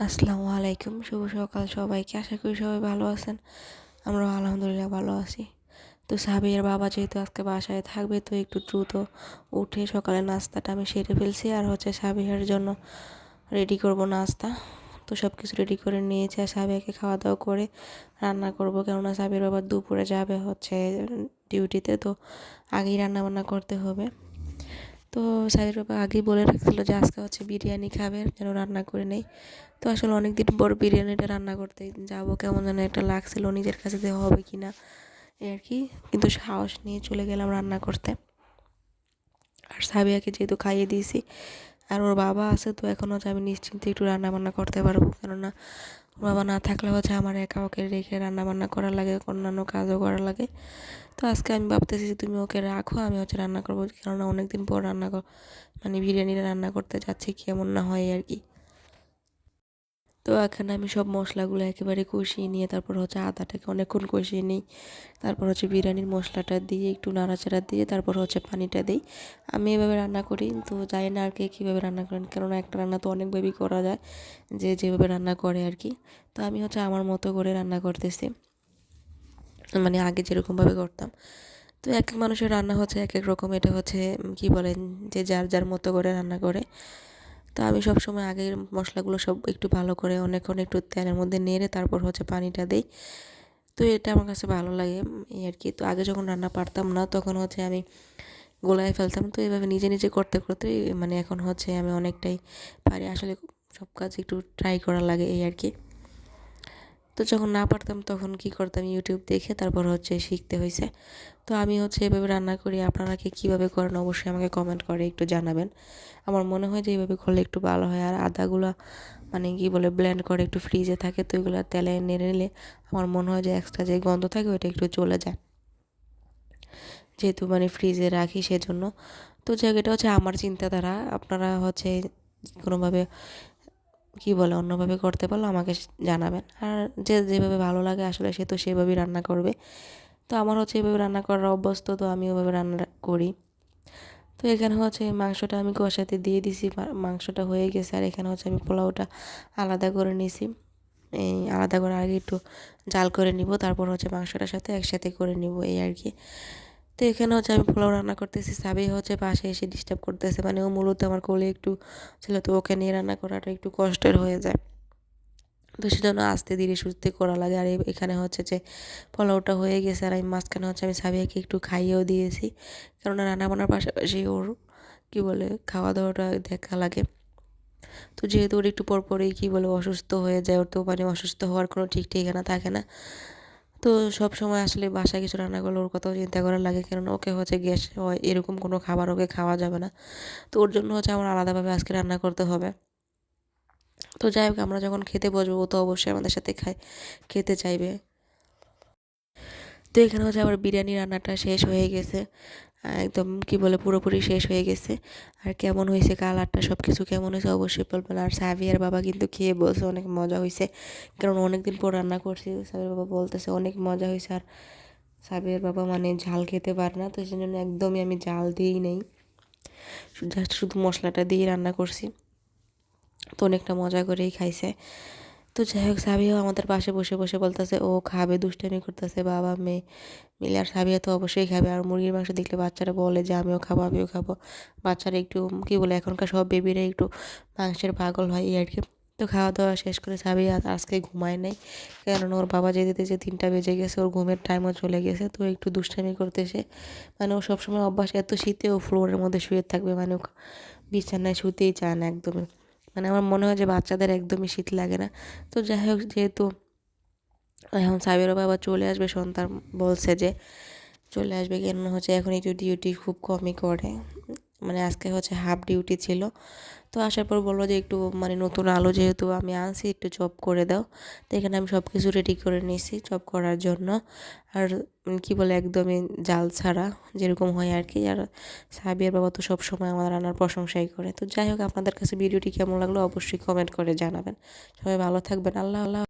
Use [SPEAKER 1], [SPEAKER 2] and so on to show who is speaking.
[SPEAKER 1] আসসালামু আলাইকুম, শুভ সকাল সবাইকে। আশা করি সবাই ভালো আছেন। আমরাও আলহামদুলিল্লাহ ভালো আছি। তো সাবিয়ার বাবা যেহেতু আজকে বাসায় থাকবে, তো একটু দ্রুত উঠে সকালে নাস্তাটা আমি সেরে ফেলছি। আর সাবিয়ার জন্য রেডি করব নাস্তা। তো সব কিছু রেডি করে নিয়েছি, আর সাবিয়াকে খাওয়া দাওয়া করে রান্না করব, কেননা সাবিয়ার বাবা দুপুরে যাবে ডিউটিতে। তো আগেই রান্না বান্না করতে হবে। তো সাবির বাবা আগেই বলে রাখছিল যে আজকে বিরিয়ানি খাবে, যেন রান্না করে নেই। তো আসলে অনেক দিন পর বিরিয়ানিটা রান্না করতে যাব, কেমন যেন একটা লাগছিল, নিজের কাছে যে হবে কি না এই আর কি। কিন্তু সাহস নিয়ে চলে গেলাম রান্না করতে। আর সাবিয়াকে যেহেতু খাইয়ে দিয়েছি, আর ওর বাবা আছে, তো এখন আমি নিশ্চিন্তে একটু রান্না বান্না করতে পারবো, কেননা ওর বাবা না থাকলে আমার একা ওকে রেখে রান্না বান্না করা লাগে, অন্যান্য কাজও করা লাগে। তো আজকে আমি ভাবতেছি যে তুমি ওকে রাখো, আমি রান্না করবো, কেননা অনেকদিন পর বিরিয়ানিটা রান্না করতে যাচ্ছি, কেমন না হয় আর কি। তো এখানে আমি সব মশলাগুলো একেবারে কষিয়ে নিয়ে তারপর আদাটাকে অনেকক্ষণ কষিয়ে নিই। তারপর বিরিয়ানির মশলাটা দিয়ে একটু নাড়াচাড়া দিয়ে তারপর পানিটা দিই। আমি এভাবে রান্না করি, তো জানি না আর কে কীভাবে রান্না করেন, কেননা একটা রান্না তো অনেকভাবেই করা যায়, যে যেভাবে রান্না করে আর কি। তো আমি আমার মতো করে রান্না করতেছি, মানে আগে যেরকমভাবে করতাম। তো এক এক মানুষের রান্না এক এক রকম, এটা কী বলেন, যে যার যার মতো করে রান্না করে। তো আমি সবসময় আগের মশলাগুলো সব একটু ভালো করে অনেকক্ষণ একটু তেলের মধ্যে নেড়ে তারপর পানিটা দিই। তো এটা আমার কাছে ভালো লাগে এই আর কি। তো আগে যখন রান্না পারতাম না, তখন আমি গোলায় ফেলতাম। তো এভাবে নিজে নিজে করতে করতে এখন আমি অনেকটাই পারি। আসলে সব কাজ একটু ট্রাই করা লাগে এই আর কি। তো যখন না পারতাম তখন কি করতাম, ইউটিউব দেখে তারপর শিখতে হয়েছে। তো আমি এভাবে রান্না করি। আপনারা কীভাবে করেন অবশ্যই আমাকে কমেন্ট করে একটু জানাবেন। আমার মনে হয় যে এইভাবে করলে একটু ভালো হয়। আর আদাগুলো ব্লেন্ড করে একটু ফ্রিজে থাকে, তো এগুলো তেলে নেড়ে নিলে আমার মনে হয় যে এক্সট্রা যে গন্ধ থাকে ওইটা একটু চলে যায়, যেহেতু ফ্রিজে রাখি সেজন্য। তো এটা আমার চিন্তাধারা। আপনারা কোনোভাবে অন্যভাবে করতে পারলে আমাকে জানাবেন। আর যে যেভাবে ভালো লাগে আসলে সে তো সেভাবেই রান্না করবে। তো আমার এভাবে রান্না করার অভ্যস্ত, তো আমি ওভাবে রান্না করি। তো এখানে মাংসটা আমি কষাতে দিয়ে দিছি, মাংসটা হয়ে গেছে। আর এখানে আমি পোলাওটা আলাদা করে নিছি। এই আলাদা করে আগে একটু জাল করে নিব, তারপর মাংসটার সাথে একসাথে করে নিব এই আর কি। তো এখানে আমি পোলাও রান্না করতেছি, সাবি পাশে এসে ডিস্টার্ব করতেছে। ও মূলত আমার কোলে একটু ছিল, তো ওকে নিয়ে রান্না করাটা একটু কষ্টের হয়ে যায়। তো সেজন্য আস্তে ধীরে সুস্থে করা লাগে। আর এখানে যে পোলাওটা হয়ে গেছে, আর আমি মাঝখানে আমি সাবিয়াকে একটু খাইয়েও দিয়েছি, কেননা রান্না বান্নার পাশাপাশি ওর খাওয়া দাওয়াটা দেখা লাগে। তো যেহেতু ওর একটু পরপরই অসুস্থ হয়ে যায়, ওর তো অসুস্থ হওয়ার কোনো ঠিক ঠিকানা থাকে না। তো সব সময় আসলে বাসায় কিছু রান্না করলে ওর কথাও চিন্তা করা লাগে, কেননা ওকে গ্যাস হয় এরকম কোনো খাবার ওকে খাওয়া যাবে না। তো ওর জন্য আমার আলাদাভাবে আজকে রান্না করতে হবে। তো যাই হোক, আমরা যখন খেতে বসবো ও তো অবশ্যই আমাদের সাথে খেতে চাইবে। তো এখানে আমার বিরিয়ানি রান্নাটা শেষ হয়ে গেছে, একদম পুরোপুরি শেষ হয়ে গেছে। আর কেমন হয়েছে কালারটা, সব কিছু কেমন হয়েছে অবশ্যই বলবেন। আর সাবিয়ার বাবা কিন্তু খেয়ে বলছে অনেক মজা হয়েছে, কারণ অনেকদিন পর রান্না করছি। সাবিয়ার বাবা বলতেছে অনেক মজা হয়েছে। আর সাবিয়ার বাবা ঝাল খেতে পারে না, তো সেই জন্য একদমই আমি ঝাল দিই নেই, জাস্ট শুধু মশলাটা দিয়ে রান্না করছি। তো অনেকটা মজা করেই খাইছে। তো যাই হোক, সাবিয়াও আমাদের পাশে বসে বসে বলতেছে ও খাবে, দুষ্টামি করতেছে বাবা মেয়ে মিলে। আর সাবিয়া তো অবশ্যই খাবে। আর মুরগির মাংস দেখলে বাচ্চারা বলে যে আমিও খাবো আমিও খাবো। বাচ্চারা একটু এখনকার সব বেবিরা একটু মাংসের পাগল হয় এই আর কি। তো খাওয়া দাওয়া শেষ করে সাবিয়া আজকে ঘুমায় নাই, কেননা ওর বাবা যেতে যে 3টা বেজে গেছে, ওর ঘুমের টাইমও চলে গেছে। তো একটু দুষ্টামি করতেছে, ও সবসময় অভ্যাস, এত শীতেও ফ্লোরের মধ্যে শুয়ে থাকবে, ও বিছানায় শুতেই চায় না একদমই। আমার মনে হয় যে বাচ্চাদের একদমই শীত লাগে না। তো যাই হোক, যেহেতু এখন সাবিরের বাবা চলে আসবে, সন্তান বলছে যে চলে আসবে, কেন এখন একটু ডিউটি খুব কমই করে, আজকে হাফ ডিউটি ছিল। তো আসার পর বললো যে একটু নতুন আলো যেহেতু আমি আনছি, একটু চপ করে দাও। তো এখানে আমি সব কিছু রেডি করে নিয়েছি চপ করার জন্য। আর একদমই জাল ছাড়া যেরকম হয় আর কি। আর সাবিয়ার বাবা তো সবসময় আমার রান্নার প্রশংসাই করে। তো যাই হোক, আপনাদের কাছে ভিডিওটি কেমন লাগলো অবশ্যই কমেন্ট করে জানাবেন। সবাই ভালো থাকবেন। আল্লাহ আল্লাহ।